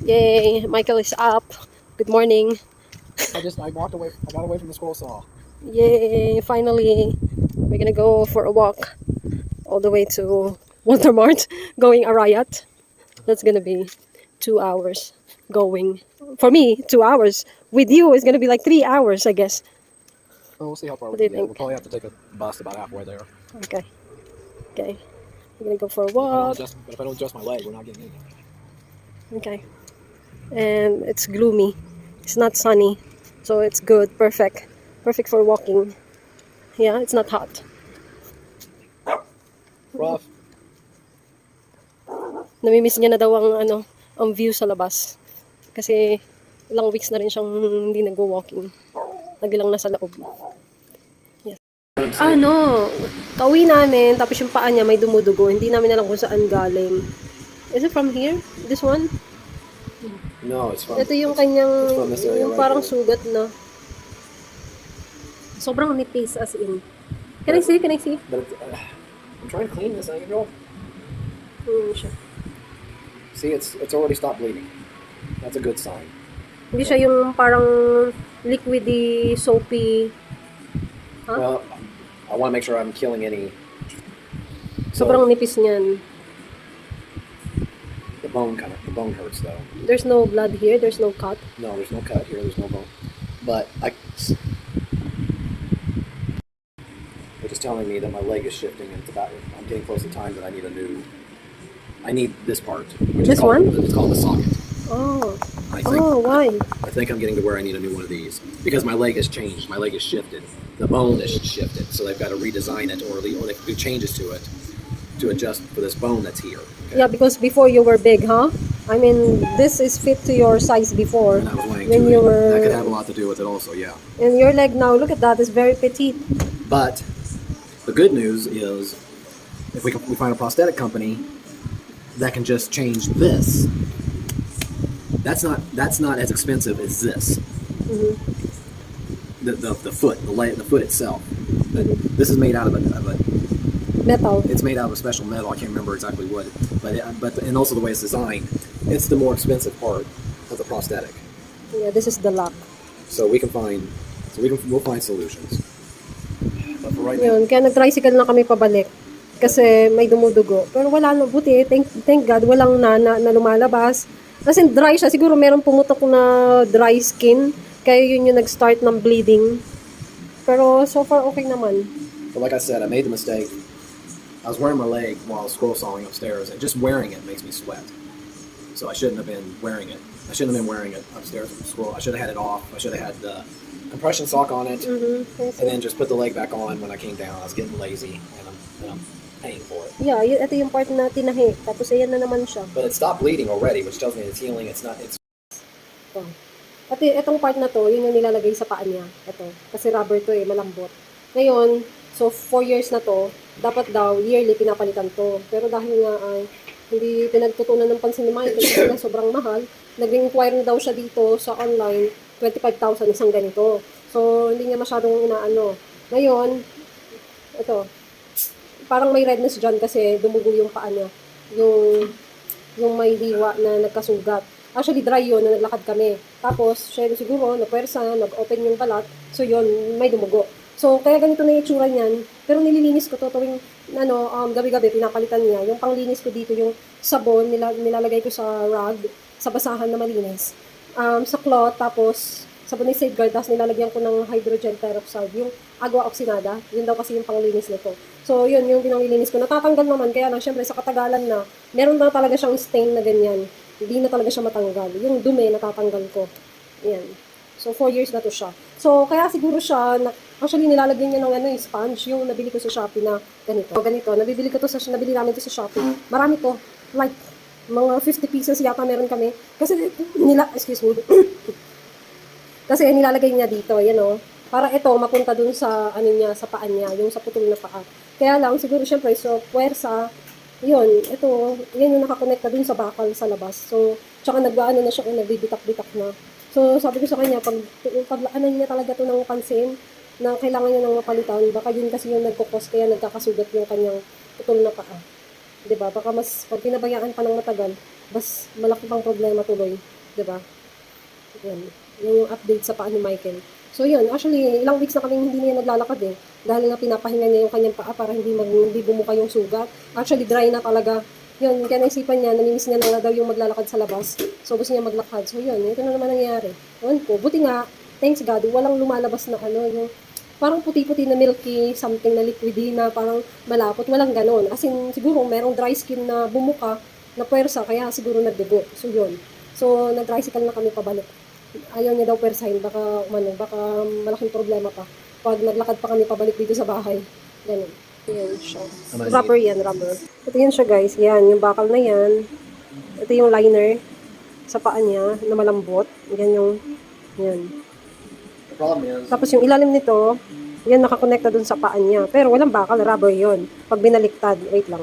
Yay, Michael is up. Good morning. I got away from the scroll saw. Yay, finally. We're gonna go for a walk all the way to Walmart, going a riot. That's gonna be 2 hours going. For me, 2 hours. With you, it's gonna be like 3 hours, I guess. Well, we'll see how far What we do you can get. We'll think? probably have to take a bus about halfway there. Okay, okay. We're gonna go for a But walk. if I don't adjust my leg, we're not getting anything. Okay. And it's gloomy. It's not sunny. So it's good. Perfect. Perfect for walking. Yeah, it's not hot. Rough. Namimiss niya na daw ang view sa labas. Kasi ilang weeks na rin siyang hindi nag-walking. Lagi lang nasa loob. Yes. Kauwi namin, tapos yung paa niya may dumudugo. Hindi namin alam kung saan galing. Is it from here? This one? No, it's from. Ito yung kanyang, from this area yung right parang here. sugat na. Sobrang nipis as in. Can I see? Can I see? But I'm trying to clean this angle. Siya. See, it's already stopped bleeding. That's a good sign. Hindi siya yung parang liquidy, soapy. Huh? Well, I want to make sure I'm killing any. Sobrang nipis niyan. The bone hurts though. There's no blood here. There's no cut. No, there's no cut here. There's no bone. But they're just telling me that my leg is shifting and I'm getting close to time that I need this part. Which This is called, one? It's called the socket. Oh. I think, Why? I think I'm getting to where I need a new one of these because my leg has changed. My leg is shifted. The bone is shifted, so they've got to redesign it or they can do changes to it to adjust for this bone that's here. Okay? Yeah, because before you were big, huh? I mean, this is fit to your size before. And I was weighing When 280. you were... That could have a lot to do with it also, yeah. And your leg now, look at that, it's very petite. But the good news is if we find a prosthetic company that can just change this, that's not as expensive as this. Mm-hmm. The foot itself. This is made out of a Metal. it's made out of a special metal. I can't remember exactly what, and also the way it's designed, it's the more expensive part of the prosthetic. Yeah, this is the lock. So we'll find solutions. But for right now, Yun, kaya nag-tricycle na kami pabalik. Kasi may dumudugo. Pero wala na, buti, thank God, walang na lumalabas. Kasi dry siya, siguro meron pumutok na dry skin. Kaya yun yung nag-start ng bleeding. Pero so far, okay naman. but like I said, I made the mistake. I was wearing my leg while I was scroll sawing upstairs, and just wearing it makes me sweat. So I shouldn't have been wearing it. I shouldn't have been wearing it upstairs with the scroll. I should have had it off. I should have had the compression sock on it, and then just put the leg back on when I came down. I was getting lazy, and I'm paying for it. Yeah, ito yung part na tinahi. Tapos ayan na naman siya. But it stopped bleeding already, which tells me it's healing. It's not. It's Ito. At itong part na to, yun yung nilalagay sa paa niya. Ito. Kasi rubber to malambot. Ngayon, so 4 years na to, dapat daw yearly pinapalitan to. Pero dahil nga hindi pinagtutunan ng pansin ni Michael kasi na sobrang mahal, nag-inquire na daw siya dito sa online, 25,000 isang ganito. So, hindi niya masyadong inaano. Ngayon, ito, parang may redness dyan kasi dumugo yung paa niya. Yung may hiwa na nagkasugat. Actually, dry yun na naglakad kami. Tapos, siya siguro, napwersa, nag-open yung balat. So, yun, may dumugo. So, kaya ganito na yung itsura niyan. Pero nililinis ko to tuwing, gabi-gabi, pinapalitan niya. Yung panglinis ko dito, yung sabon, nilalagay ko sa rag, sa basahan na malinis. Sa cloth, tapos, sabon na safeguard, tapos nilalagyan ko ng hydrogen peroxide, yung agua oxinada. Yun daw kasi yung panglinis nito. So, yun, yung pinanglilinis ko. Natatanggal naman, kaya lang, syempre, sa katagalan na, meron na talaga siyang stain na ganyan. Hindi na talaga siya matanggal. Yung dumi, natatanggal ko. Ayan. So, 4 years na to siya. So, kaya siguro siya, actually, nilalagyan niya ng sponge, yung nabili ko sa Shopee na ganito. Nabili namin to sa Shopee. Marami to. Like, mga 50 pieces yata meron kami. Kasi, excuse me. Kasi nilalagay niya dito, para ito, mapunta dun sa, sa paa niya, yung sa putol na paa. Kaya lang, siguro, syempre, so, puwersa, yun, yan yung nakakonekta dun sa bakal sa labas. So, tsaka nagbaano na siya kung nagbibitak-bitak na. So, sabi ko sa kanya, pag niya talaga to ng pansin, na kailangan niya ng mapalitan, baka yun kasi yung nagkukos, kaya nagkakasugat yung kanyang putol na paa. Diba? Baka mas, pag pinabayaan pa ng matagal, Bas, malaki pang problema tuloy. 'Di ba? Yan. Yan yung update sa paa ni Michael. So yun, actually, ilang weeks na kaming hindi niya naglalakad eh. Dahil nga pinapahinga niya yung kanyang paa para hindi bumuka yung sugat. Actually, dry na talaga. Yun, kaya naisipan niya, namimiss niya na daw yung maglalakad sa labas. So gusto niya maglakad. So yun, ito na naman nangyayari. Ewan ko, buti nga, thanks God, walang lumalabas na yung parang puti-puti na milky, something na liquidy na parang malapot. Walang ganon. As in, siguro merong dry skin na bumuka, na puwersa, kaya siguro nagdugo. So yun. So, nag-tricycle na kami pabalik. Ayaw niya daw persahin, baka malaking problema pa. Pag naglakad pa kami pabalik dito sa bahay. Ganun. Yan siya. Rubber yan, rubber. Ito yan siya guys. Yan, yung bakal na yan. Ito yung liner sa paa niya na malambot. Yan. The problem is, Tapos yung ilalim nito, yan nakakonekta dun sa paa niya. Pero walang bakal, rubber yon. Pag binaliktad, wait lang.